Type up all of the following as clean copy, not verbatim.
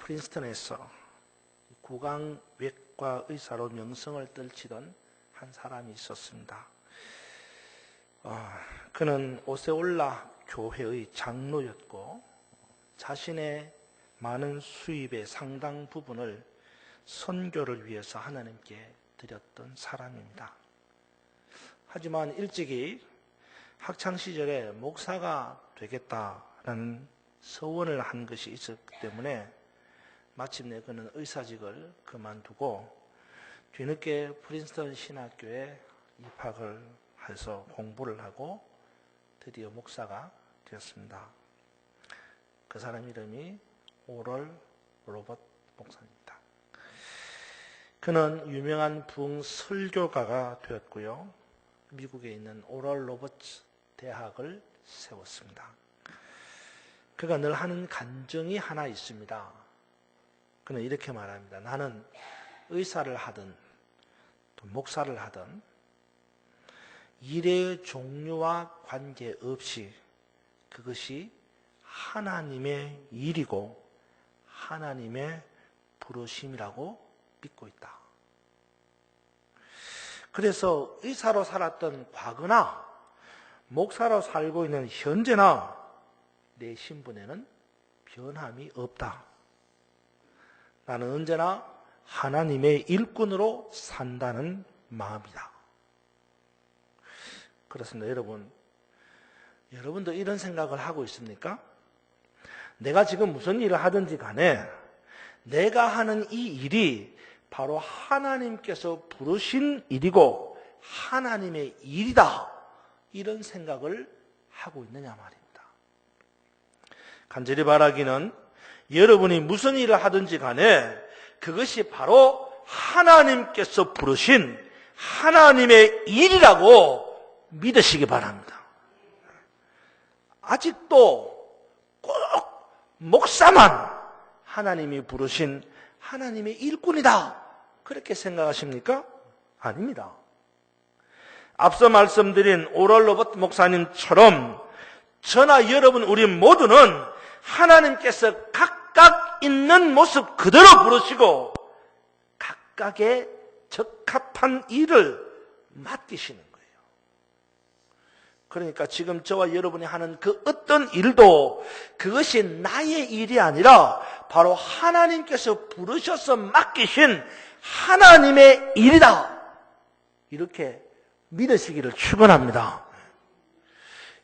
프린스턴에서 구강외과 의사로 명성을 떨치던 한 사람이 있었습니다. 그는 오세올라 교회의 장로였고 자신의 많은 수입의 상당 부분을 선교를 위해서 하나님께 드렸던 사람입니다. 하지만 일찍이 학창시절에 목사가 되겠다라는 서원을 한 것이 있었기 때문에 마침내 그는 의사직을 그만두고 뒤늦게 프린스턴 신학교에 입학을 해서 공부를 하고 드디어 목사가 되었습니다. 그 사람 이름이 오럴 로버트 목사입니다. 그는 유명한 부흥 설교가가 되었고요. 미국에 있는 오럴 로버트 대학을 세웠습니다. 그가 늘 하는 간증이 하나 있습니다. 그는 이렇게 말합니다. 나는 의사를 하든 또 목사를 하든 일의 종류와 관계없이 그것이 하나님의 일이고 하나님의 부르심이라고 믿고 있다. 그래서 의사로 살았던 과거나 목사로 살고 있는 현재나 내 신분에는 변함이 없다. 나는 언제나 하나님의 일꾼으로 산다는 마음이다. 그렇습니다. 여러분도 이런 생각을 하고 있습니까? 내가 지금 무슨 일을 하든지 간에 내가 하는 이 일이 바로 하나님께서 부르신 일이고 하나님의 일이다. 이런 생각을 하고 있느냐 말입니다. 간절히 바라기는 여러분이 무슨 일을 하든지 간에 그것이 바로 하나님께서 부르신 하나님의 일이라고 믿으시기 바랍니다. 아직도 꼭 목사만 하나님이 부르신 하나님의 일꾼이다. 그렇게 생각하십니까? 아닙니다. 앞서 말씀드린 오럴 로버트 목사님처럼 저나 여러분 우리 모두는 하나님께서 각각 있는 모습 그대로 부르시고 각각의 적합한 일을 맡기시는 거예요. 그러니까 지금 저와 여러분이 하는 그 어떤 일도 그것이 나의 일이 아니라 바로 하나님께서 부르셔서 맡기신 하나님의 일이다. 이렇게 믿으시기를 축원합니다.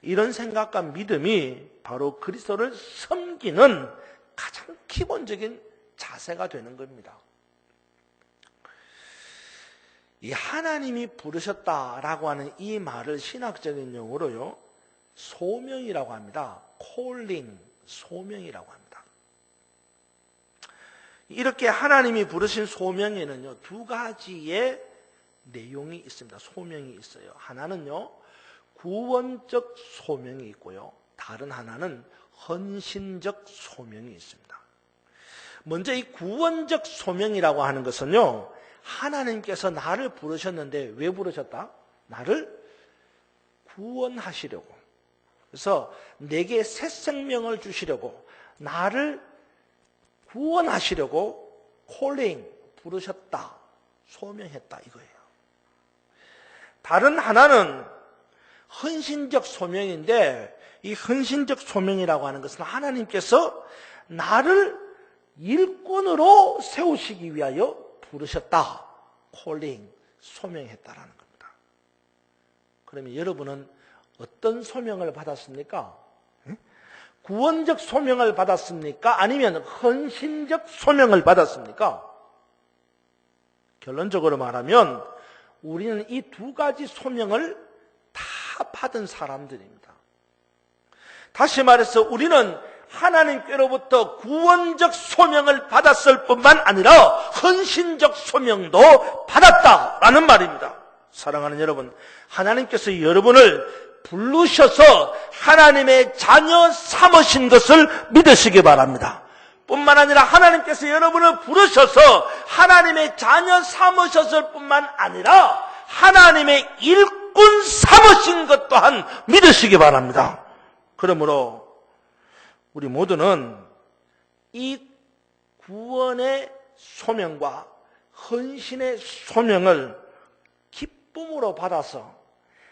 이런 생각과 믿음이 바로 그리스도를 섬기는 가장 기본적인 자세가 되는 겁니다. 이 하나님이 부르셨다라고 하는 이 말을 신학적인 용어로요, 소명이라고 합니다. calling, 소명이라고 합니다. 이렇게 하나님이 부르신 소명에는요, 두 가지의 내용이 있습니다. 소명이 있어요. 하나는요, 구원적 소명이 있고요. 다른 하나는 헌신적 소명이 있습니다. 먼저 이 구원적 소명이라고 하는 것은요, 하나님께서 나를 부르셨는데 왜 부르셨다? 나를 구원하시려고. 그래서 내게 새 생명을 주시려고, 나를 구원하시려고 calling, 부르셨다, 소명했다 이거예요. 다른 하나는 헌신적 소명인데 이 헌신적 소명이라고 하는 것은 하나님께서 나를 일꾼으로 세우시기 위하여 부르셨다. calling, 소명했다라는 겁니다. 그러면 여러분은 어떤 소명을 받았습니까? 구원적 소명을 받았습니까? 아니면 헌신적 소명을 받았습니까? 결론적으로 말하면 우리는 이 두 가지 소명을 다 받은 사람들입니다. 다시 말해서 우리는 하나님께로부터 구원적 소명을 받았을 뿐만 아니라 헌신적 소명도 받았다라는 말입니다. 사랑하는 여러분, 하나님께서 여러분을 부르셔서 하나님의 자녀 삼으신 것을 믿으시기 바랍니다. 뿐만 아니라 하나님께서 여러분을 부르셔서 하나님의 자녀 삼으셨을 뿐만 아니라 하나님의 일꾼 삼으신 것 또한 믿으시기 바랍니다. 그러므로 우리 모두는 이 구원의 소명과 헌신의 소명을 기쁨으로 받아서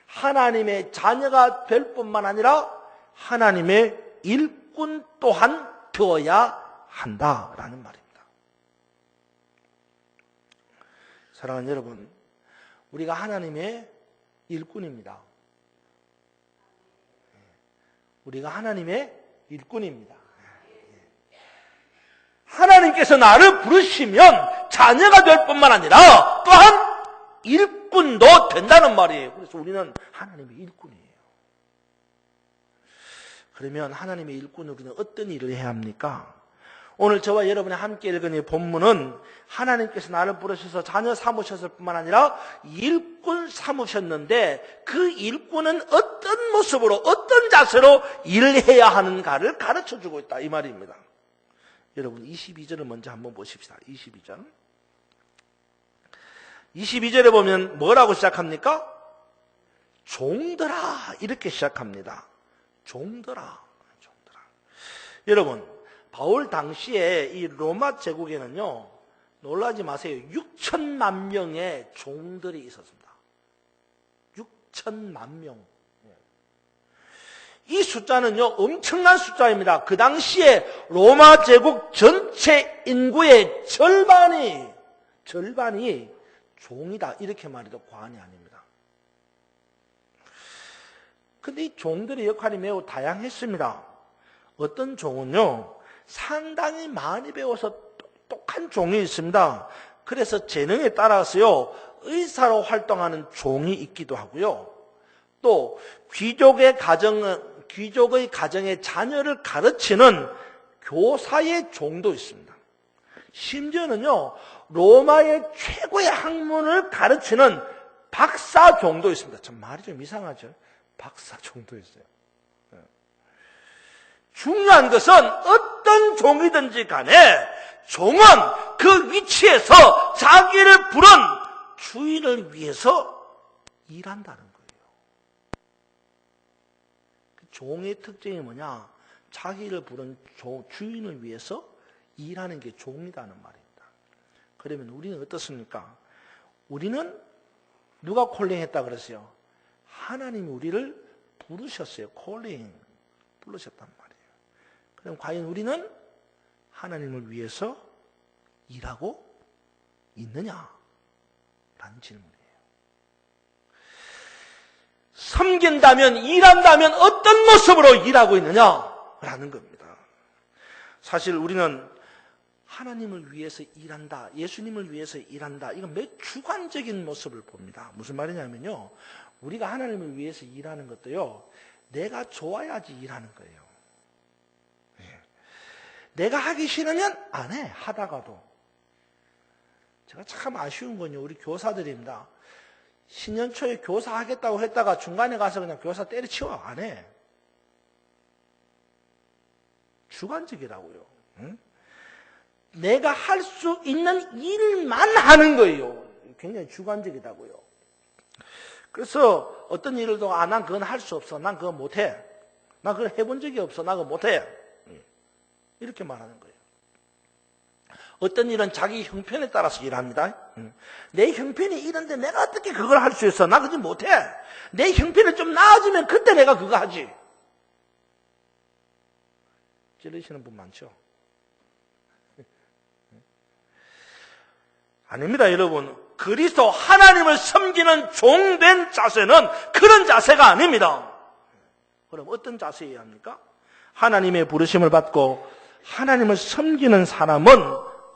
하나님의 자녀가 될 뿐만 아니라 하나님의 일꾼 또한 되어야 한다라는 말입니다. 사랑하는 여러분, 우리가 하나님의 일꾼입니다. 우리가 하나님의 일꾼입니다. 하나님께서 나를 부르시면 자녀가 될 뿐만 아니라 또한 일꾼도 된다는 말이에요. 그래서 우리는 하나님의 일꾼이에요. 그러면 하나님의 일꾼으로 우리는 어떤 일을 해야 합니까? 오늘 저와 여러분이 함께 읽은 이 본문은 하나님께서 나를 부르셔서 자녀 삼으셨을 뿐만 아니라 일꾼 삼으셨는데 그 일꾼은 어떤 모습으로 어떤 자세로 일해야 하는가를 가르쳐주고 있다 이 말입니다. 여러분 22절을 먼저 한번 보십시다. 22절에 보면 뭐라고 시작합니까? 종들아 이렇게 시작합니다. 종들아. 여러분 바울 당시에 이 로마 제국에는요, 놀라지 마세요. 6천만 명의 종들이 있었습니다. 6천만 명. 이 숫자는요, 엄청난 숫자입니다. 그 당시에 로마 제국 전체 인구의 절반이 종이다. 이렇게 말해도 과언이 아닙니다. 근데 이 종들의 역할이 매우 다양했습니다. 어떤 종은요, 상당히 많이 배워서 똑똑한 종이 있습니다. 그래서 재능에 따라서요, 의사로 활동하는 종이 있기도 하고요. 또 귀족의 가정의 자녀를 가르치는 교사의 종도 있습니다. 심지어는요, 로마의 최고의 학문을 가르치는 박사 종도 있습니다. 참 말이 좀 이상하죠? 박사 종도 있어요. 중요한 것은 어떤 종이든지 간에 종은 그 위치에서 자기를 부른 주인을 위해서 일한다는 거예요. 종의 특징이 뭐냐? 자기를 부른 주인을 위해서 일하는 게 종이라는 말입니다. 그러면 우리는 어떻습니까? 우리는 누가 콜링했다 그랬어요? 하나님이 우리를 부르셨어요. 콜링 부르셨단 말이에요. 그럼 과연 우리는 하나님을 위해서 일하고 있느냐? 라는 질문이에요. 섬긴다면, 일한다면 어떤 모습으로 일하고 있느냐? 라는 겁니다. 사실 우리는 하나님을 위해서 일한다, 예수님을 위해서 일한다, 이건 매우 주관적인 모습을 봅니다. 무슨 말이냐면요, 우리가 하나님을 위해서 일하는 것도요, 내가 좋아야지 일하는 거예요. 내가 하기 싫으면 안 해, 하다가도. 제가 참 아쉬운 건요, 우리 교사들입니다. 신년 초에 교사 하겠다고 했다가 중간에 가서 그냥 교사 때려치워, 안 해. 주관적이라고요. 응? 내가 할 수 있는 일만 하는 거예요. 굉장히 주관적이라고요. 그래서 어떤 일도 난 그건 할 수 없어, 난 그거 못해, 난 그걸 해본 적이 없어, 나 그거 못해, 이렇게 말하는 거예요. 어떤 일은 자기 형편에 따라서 일합니다. 내 형편이 이런데 내가 어떻게 그걸 할 수 있어? 나 그거 못해. 내 형편이 좀 나아지면 그때 내가 그거 하지. 찔리시는 분 많죠? 아닙니다, 여러분. 그리스도 하나님을 섬기는 종된 자세는 그런 자세가 아닙니다. 그럼 어떤 자세여야 합니까? 하나님의 부르심을 받고 하나님을 섬기는 사람은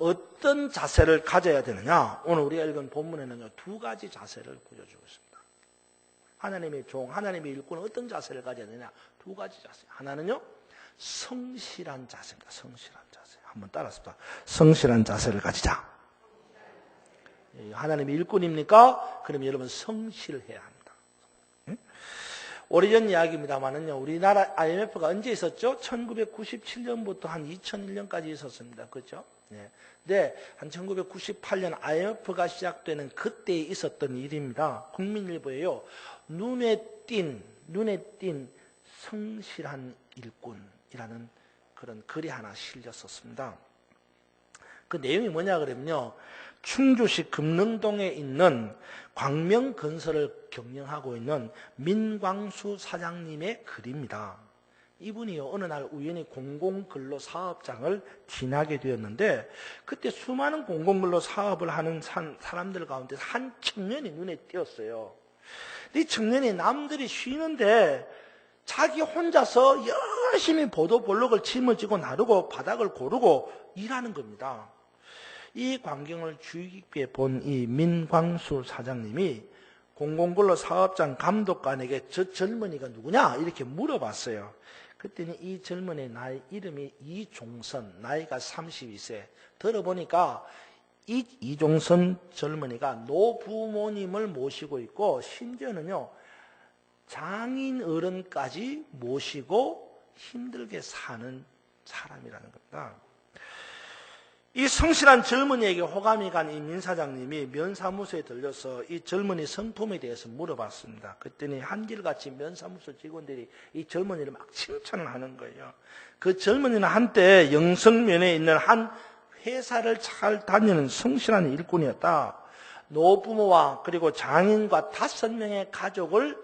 어떤 자세를 가져야 되느냐? 오늘 우리가 읽은 본문에는요, 두 가지 자세를 보여주고 있습니다. 하나님의 종, 하나님의 일꾼은 어떤 자세를 가져야 되느냐? 두 가지 자세. 하나는요, 성실한 자세입니다. 성실한 자세. 한번 따라합시다. 성실한 자세를 가지자. 하나님의 일꾼입니까? 그러면 여러분 성실해야 합니다. 오래전 이야기입니다만은요, 우리나라 IMF가 언제 있었죠? 1997년부터 한 2001년까지 있었습니다. 그렇죠? 네. 네, 한 1998년 IMF가 시작되는 그때 있었던 일입니다. 국민일보에요, 눈에 띈 성실한 일꾼이라는 그런 글이 하나 실렸었습니다. 그 내용이 뭐냐 그러면요, 충주시 금능동에 있는 광명건설을 경영하고 있는 민광수 사장님의 글입니다. 이분이요, 어느 날 우연히 공공근로사업장을 지나게 되었는데, 그때 수많은 공공근로 사업을 하는 사람들 가운데 한 청년이 눈에 띄었어요. 이 청년이 남들이 쉬는데 자기 혼자서 열심히 보도블록을 짊어지고 나르고 바닥을 고르고 일하는 겁니다. 이 광경을 주의 깊게 본 이 민광수 사장님이 공공근로 사업장 감독관에게 저 젊은이가 누구냐 이렇게 물어봤어요. 그랬더니 이 젊은이 나이 이름이 이종선, 나이가 32세. 들어보니까 이 이종선 젊은이가 노부모님을 모시고 있고 심지어는요, 장인 어른까지 모시고 힘들게 사는 사람이라는 겁니다. 이 성실한 젊은이에게 호감이 간 이 민 사장님이 면사무소에 들려서 이 젊은이 성품에 대해서 물어봤습니다. 그랬더니 한결같이 면사무소 직원들이 이 젊은이를 막 칭찬을 하는 거예요. 그 젊은이는 한때 영성면에 있는 한 회사를 잘 다니는 성실한 일꾼이었다. 노부모와 그리고 장인과 5명의 가족을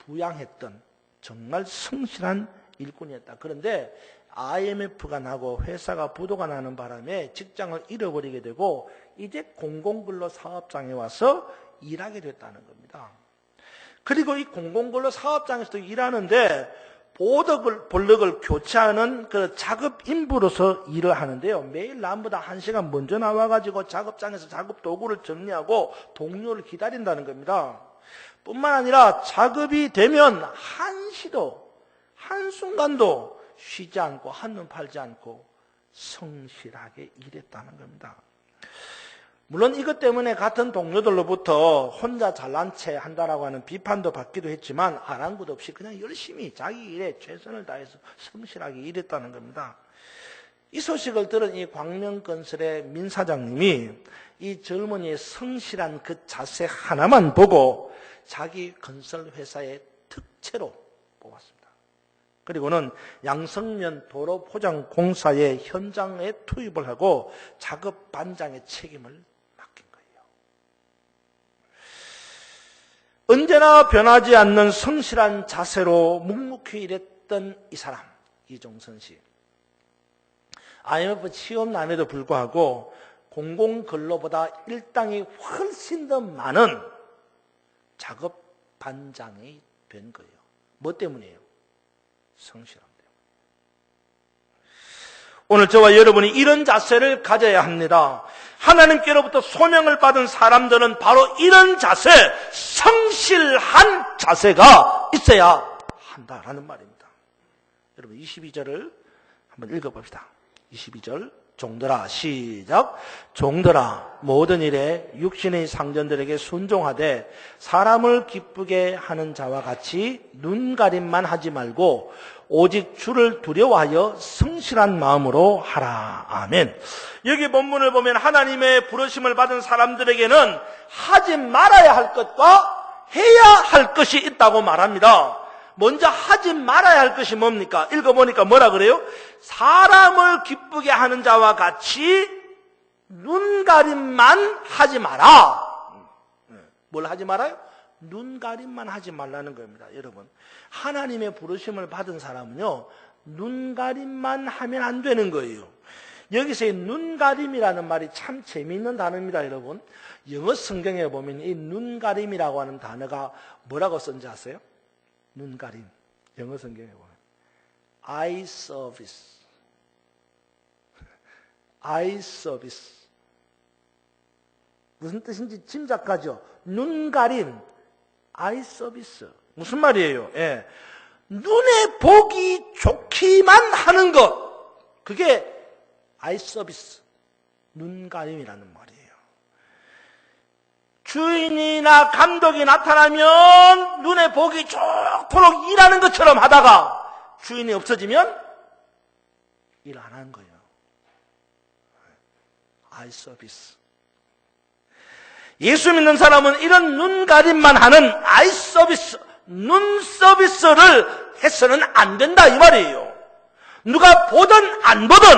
부양했던 정말 성실한 일꾼이었다. 그런데 IMF가 나고 회사가 부도가 나는 바람에 직장을 잃어버리게 되고 이제 공공근로 사업장에 와서 일하게 됐다는 겁니다. 그리고 이 공공근로 사업장에서도 일하는데 보도블록을 교체하는 그 작업 인부로서 일을 하는데요. 매일 남보다 1시간 먼저 나와가지고 작업장에서 작업 도구를 정리하고 동료를 기다린다는 겁니다. 뿐만 아니라 작업이 되면 한시도 한순간도 쉬지 않고 한눈 팔지 않고 성실하게 일했다는 겁니다. 물론 이것 때문에 같은 동료들로부터 혼자 잘난 체 한다라고 하는 비판도 받기도 했지만 아랑곳 없이 그냥 열심히 자기 일에 최선을 다해서 성실하게 일했다는 겁니다. 이 소식을 들은 이 광명건설의 민 사장님이 이 젊은이의 성실한 그 자세 하나만 보고 자기 건설회사의 특채로 뽑았습니다. 그리고는 양성면 도로포장공사의 현장에 투입을 하고 작업 반장의 책임을 맡긴 거예요. 언제나 변하지 않는 성실한 자세로 묵묵히 일했던 이 사람, 이종선 씨. IMF 취업난에도 불구하고 공공근로보다 일당이 훨씬 더 많은 작업 반장이 된 거예요. 뭐 때문이에요? 성실함 때문에. 오늘 저와 여러분이 이런 자세를 가져야 합니다. 하나님께로부터 소명을 받은 사람들은 바로 이런 자세, 성실한 자세가 있어야 한다라는 말입니다. 여러분 22절을 한번 읽어봅시다. 22절 종들아 시작. 종들아 모든 일에 육신의 상전들에게 순종하되 사람을 기쁘게 하는 자와 같이 눈가림만 하지 말고 오직 주를 두려워하여 성실한 마음으로 하라. 아멘. 여기 본문을 보면 하나님의 부르심을 받은 사람들에게는 하지 말아야 할 것과 해야 할 것이 있다고 말합니다. 먼저 하지 말아야 할 것이 뭡니까? 읽어보니까 뭐라 그래요? 사람을 기쁘게 하는 자와 같이 눈가림만 하지 마라. 뭘 하지 말아요? 눈가림만 하지 말라는 겁니다. 여러분, 하나님의 부르심을 받은 사람은요, 눈가림만 하면 안 되는 거예요. 여기서의 눈가림이라는 말이 참 재미있는 단어입니다. 여러분, 영어 성경에 보면 이 눈가림이라고 하는 단어가 뭐라고 쓴지 아세요? 눈가림. 영어 성경에 보면 eye service. eye service. 무슨 뜻인지 짐작가죠? 눈가림, eye service. 무슨 말이에요? 예. 눈에 보기 좋기만 하는 것. 그게 eye service. 눈가림이라는 말이에요. 주인이나 감독이 나타나면 눈에 보기 좋도록 일하는 것처럼 하다가 주인이 없어지면 일 안 하는 거예요. 아이 서비스. 예수 믿는 사람은 이런 눈가림만 하는 아이 서비스, 눈 서비스를 해서는 안 된다 이 말이에요. 누가 보든 안 보든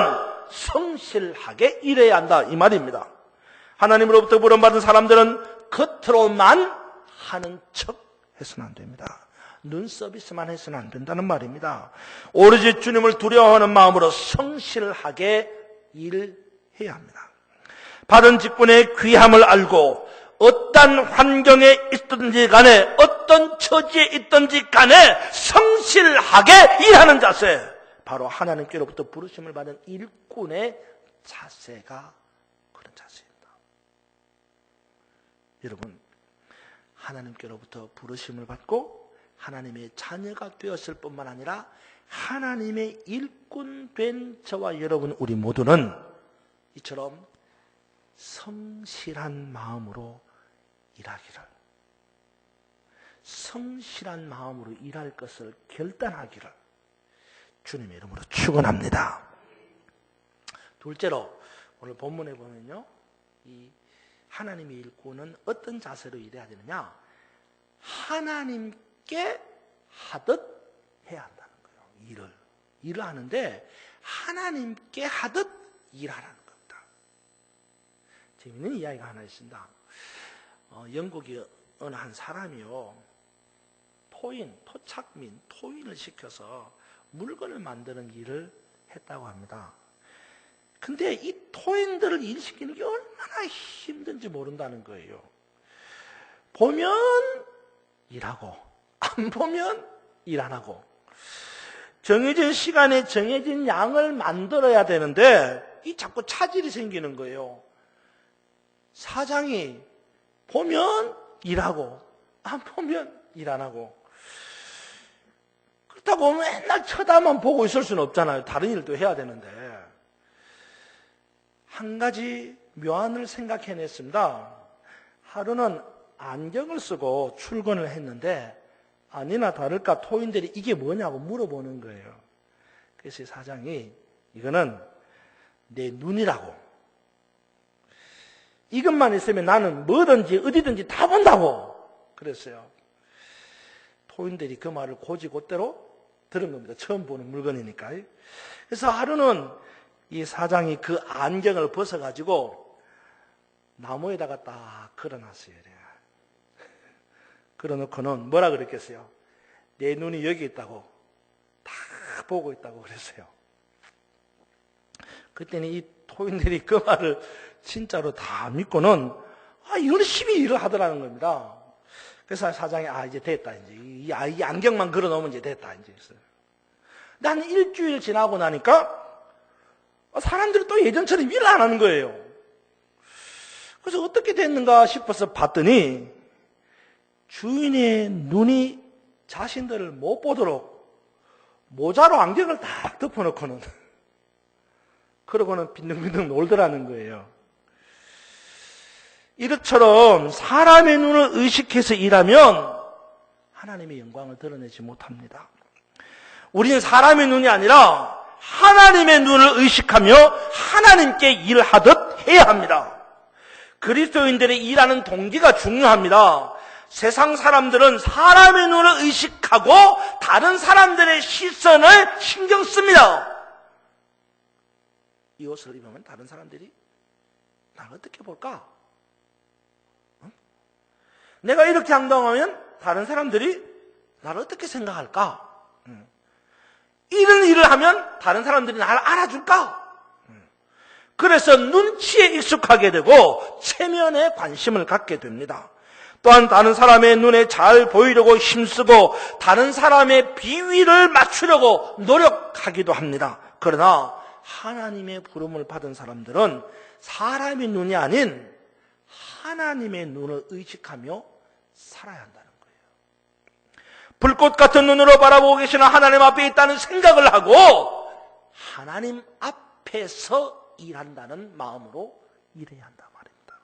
성실하게 일해야 한다 이 말입니다. 하나님으로부터 부름받은 사람들은 겉으로만 하는 척 해서는 안 됩니다. 눈 서비스만 해서는 안 된다는 말입니다. 오로지 주님을 두려워하는 마음으로 성실하게 일해야 합니다. 받은 직분의 귀함을 알고 어떤 환경에 있든지 간에 어떤 처지에 있든지 간에 성실하게 일하는 자세, 바로 하나님께로부터 부르심을 받은 일꾼의 자세가 그런 자세입니다. 여러분, 하나님께로부터 부르심을 받고 하나님의 자녀가 되었을 뿐만 아니라 하나님의 일꾼 된 저와 여러분 우리 모두는 이처럼 성실한 마음으로 일하기를, 성실한 마음으로 일할 것을 결단하기를 주님의 이름으로 축원합니다. 둘째로 오늘 본문에 보면요, 이 하나님의 일꾼은 어떤 자세로 일해야 되느냐? 하나님께 하듯 해야 한다는 거예요. 일을 하는데 하나님께 하듯 일하라는 겁니다. 재미있는 이야기가 하나 있습니다. 영국의 어느 한 사람이요, 토인을 시켜서 물건을 만드는 일을 했다고 합니다. 근데 이 토인들을 일시키는 게 얼마나 힘든지 모른다는 거예요. 보면 일하고 안 보면 일 안 하고, 정해진 시간에 정해진 양을 만들어야 되는데 이 자꾸 차질이 생기는 거예요. 사장이 보면 일하고 안 보면 일 안 하고, 그렇다고 맨날 쳐다만 보고 있을 수는 없잖아요. 다른 일도 해야 되는데. 한 가지 묘안을 생각해냈습니다. 하루는 안경을 쓰고 출근을 했는데 아니나 다를까 토인들이 이게 뭐냐고 물어보는 거예요. 그래서 사장이 이거는 내 눈이라고, 이것만 있으면 나는 뭐든지 어디든지 다 본다고 그랬어요. 토인들이 그 말을 곧이곧대로 들은 겁니다. 처음 보는 물건이니까. 그래서 하루는 이 사장이 그 안경을 벗어가지고 나무에다가 딱 걸어놨어요. 걸어놓고는 뭐라 그랬겠어요? 내 눈이 여기 있다고, 다 보고 있다고 그랬어요. 그때는 이 토인들이 그 말을 진짜로 다 믿고는 열심히 일을 하더라는 겁니다. 그래서 사장이 이제 됐다, 이제 이 안경만 걸어놓으면 이제 됐다, 이제. 근데 한 일주일 지나고 나니까 사람들이 또 예전처럼 일을 안 하는 거예요. 그래서 어떻게 됐는가 싶어서 봤더니 주인의 눈이 자신들을 못 보도록 모자로 안경을 딱 덮어놓고는 그러고는 빈둥빈둥 놀더라는 거예요. 이것처럼 사람의 눈을 의식해서 일하면 하나님의 영광을 드러내지 못합니다. 우리는 사람의 눈이 아니라 하나님의 눈을 의식하며 하나님께 일하듯 해야 합니다. 그리스도인들의 일하는 동기가 중요합니다. 세상 사람들은 사람의 눈을 의식하고 다른 사람들의 시선을 신경 씁니다. 이 옷을 입으면 다른 사람들이 나를 어떻게 볼까? 내가 이렇게 행동하면 다른 사람들이 나를 어떻게 생각할까? 이런 일을 하면 다른 사람들이 나를 알아줄까? 그래서 눈치에 익숙하게 되고 체면에 관심을 갖게 됩니다. 또한 다른 사람의 눈에 잘 보이려고 힘쓰고 다른 사람의 비위를 맞추려고 노력하기도 합니다. 그러나 하나님의 부름을 받은 사람들은 사람의 눈이 아닌 하나님의 눈을 의식하며 살아야 한다는 거예요. 불꽃 같은 눈으로 바라보고 계시는 하나님 앞에 있다는 생각을 하고 하나님 앞에서 일한다는 마음으로 일해야 한다 말입니다.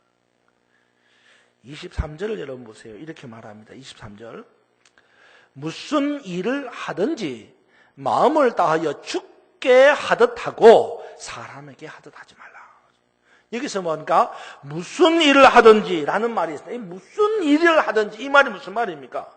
23절을 여러분 보세요. 이렇게 말합니다. 23절. 무슨 일을 하든지 마음을 다하여 주께 하듯 하고 사람에게 하듯 하지 말라. 여기서 뭔가 무슨 일을 하든지 라는 말이 있습니다. 무슨 일을 하든지 이 말이 무슨 말입니까?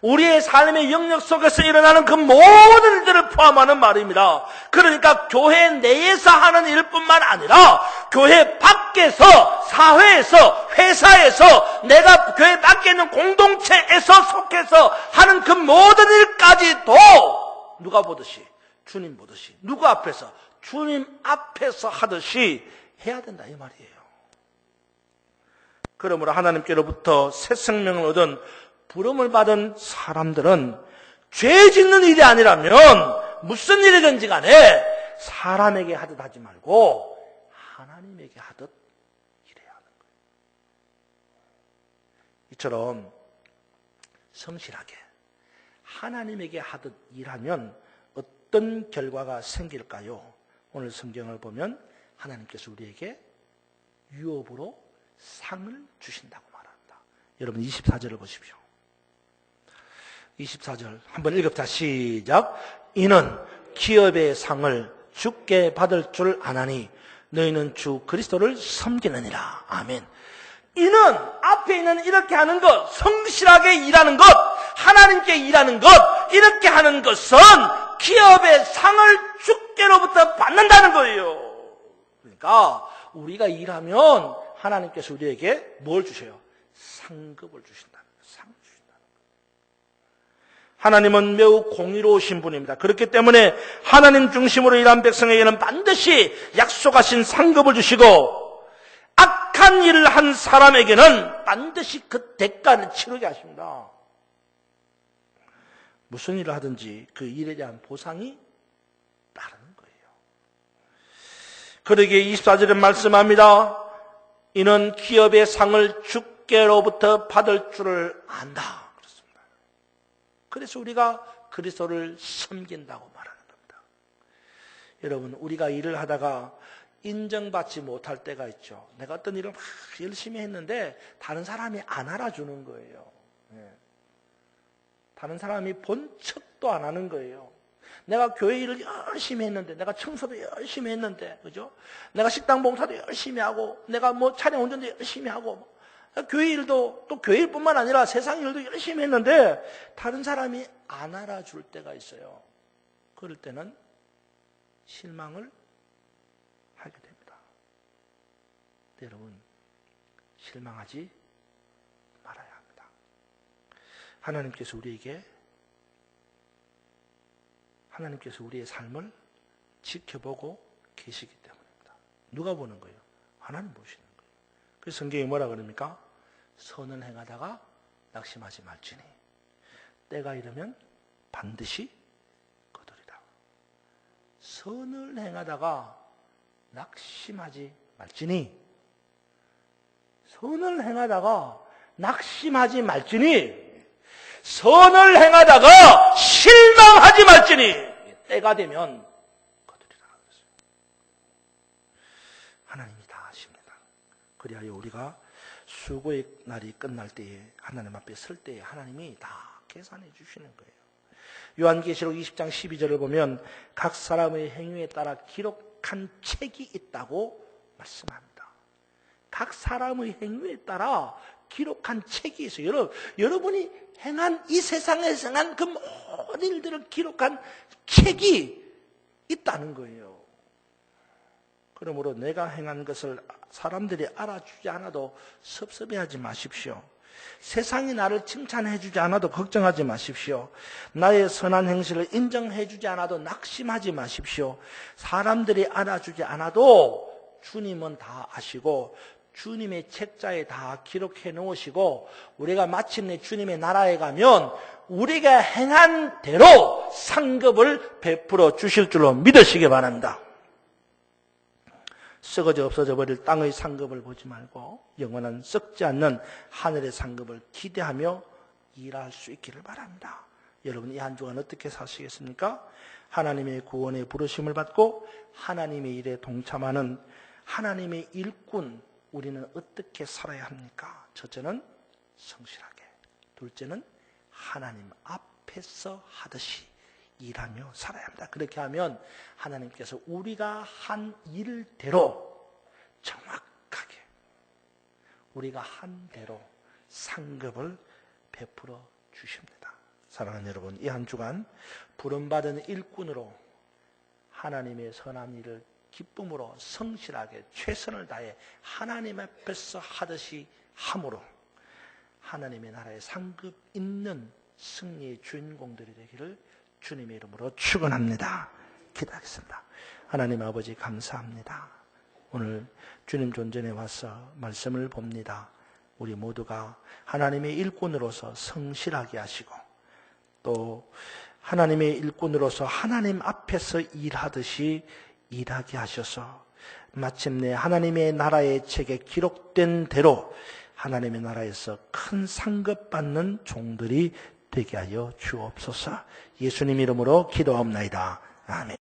우리의 삶의 영역 속에서 일어나는 그 모든 일들을 포함하는 말입니다. 그러니까 교회 내에서 하는 일뿐만 아니라 교회 밖에서, 사회에서, 회사에서, 내가 교회 밖에 있는 공동체에서 속해서 하는 그 모든 일까지도 누가 보듯이, 주님 보듯이, 누구 앞에서? 주님 앞에서 하듯이 해야 된다 이 말이에요. 그러므로 하나님께로부터 새 생명을 얻은 부름을 받은 사람들은 죄 짓는 일이 아니라면 무슨 일이든지 간에 사람에게 하듯 하지 말고 하나님에게 하듯 일해야 하는 거예요. 이처럼 성실하게 하나님에게 하듯 일하면 어떤 결과가 생길까요? 오늘 성경을 보면 하나님께서 우리에게 유업으로 상을 주신다고 말합니다. 여러분 24절을 보십시오. 24절 한번 읽읍시다. 시작. 이는 기업의 상을 주께 받을 줄 아나니 너희는 주 그리스도를 섬기느니라. 아멘. 이는 앞에 있는 이렇게 하는 것, 성실하게 일하는 것, 하나님께 일하는 것, 이렇게 하는 것은 기업의 상을 주께로부터 받는다는 거예요. 그러니까 우리가 일하면 하나님께서 우리에게 뭘 주셔요? 상급을 주신다는 거예요. 상을 주신다는 거예요. 하나님은 매우 공의로우신 분입니다. 그렇기 때문에 하나님 중심으로 일한 백성에게는 반드시 약속하신 상급을 주시고 악한 일을 한 사람에게는 반드시 그 대가를 치르게 하십니다. 무슨 일을 하든지 그 일에 대한 보상이 따르는 거예요. 그러기에 24절에 말씀합니다. 이는 기업의 상을 주께로부터 받을 줄을 안다. 그렇습니다. 그래서 우리가 그리스도를 섬긴다고 말하는 겁니다. 여러분, 우리가 일을 하다가 인정받지 못할 때가 있죠. 내가 어떤 일을 막 열심히 했는데 다른 사람이 안 알아주는 거예요. 다른 사람이 본 척도 안 하는 거예요. 내가 교회 일을 열심히 했는데, 내가 청소도 열심히 했는데, 그죠? 내가 식당 봉사도 열심히 하고, 내가 뭐 차량 운전도 열심히 하고, 교회 일도 또 교회 일뿐만 아니라 세상 일도 열심히 했는데, 다른 사람이 안 알아줄 때가 있어요. 그럴 때는 실망을 하게 됩니다. 여러분, 실망하지 말아야 합니다. 하나님께서 우리의 삶을 지켜보고 계시기 때문입니다. 누가 보는 거예요? 하나님 보시는 거예요. 그래서 성경이 뭐라 그럽니까? 선을 행하다가 낙심하지 말지니 때가 이르면 반드시 거두리라. 선을 행하다가 낙심하지 말지니, 선을 행하다가 낙심하지 말지니, 선을 행하다가 실망하지 말지니 때가 되면 거두리라. 하나님이 다 아십니다. 그리하여 우리가 수고의 날이 끝날 때에 하나님 앞에 설 때에 하나님이 다 계산해 주시는 거예요. 요한계시록 20장 12절을 보면 각 사람의 행위에 따라 기록한 책이 있다고 말씀합니다. 각 사람의 행위에 따라 기록한 책이 있어요. 여러분이 행한 이 세상에서 행한 그 모든 일들을 기록한 책이 있다는 거예요. 그러므로 내가 행한 것을 사람들이 알아주지 않아도 섭섭해하지 마십시오. 세상이 나를 칭찬해주지 않아도 걱정하지 마십시오. 나의 선한 행실을 인정해주지 않아도 낙심하지 마십시오. 사람들이 알아주지 않아도 주님은 다 아시고 주님의 책자에 다 기록해 놓으시고 우리가 마침내 주님의 나라에 가면 우리가 행한 대로 상급을 베풀어 주실 줄로 믿으시기 바랍니다. 썩어져 없어져 버릴 땅의 상급을 보지 말고 영원한 썩지 않는 하늘의 상급을 기대하며 일할 수 있기를 바랍니다. 여러분, 이 한 주간 어떻게 사시겠습니까? 하나님의 구원의 부르심을 받고 하나님의 일에 동참하는 하나님의 일꾼, 우리는 어떻게 살아야 합니까? 첫째는 성실하게, 둘째는 하나님 앞에서 하듯이 일하며 살아야 합니다. 그렇게 하면 하나님께서 우리가 한 일대로 우리가 한 대로 상급을 베풀어 주십니다. 사랑하는 여러분, 이 한 주간 부름받은 일꾼으로 하나님의 선한 일을 기쁨으로 성실하게 최선을 다해 하나님 앞에서 하듯이 함으로 하나님의 나라의 상급 있는 승리의 주인공들이 되기를 주님의 이름으로 축원합니다. 기도하겠습니다. 하나님 아버지 감사합니다. 오늘 주님 존전에 와서 말씀을 봅니다. 우리 모두가 하나님의 일꾼으로서 성실하게 하시고 또 하나님의 일꾼으로서 하나님 앞에서 일하듯이 일하게 하셔서 마침내 하나님의 나라의 책에 기록된 대로 하나님의 나라에서 큰 상급 받는 종들이 되게 하여 주옵소서. 예수님 이름으로 기도하옵나이다. 아멘.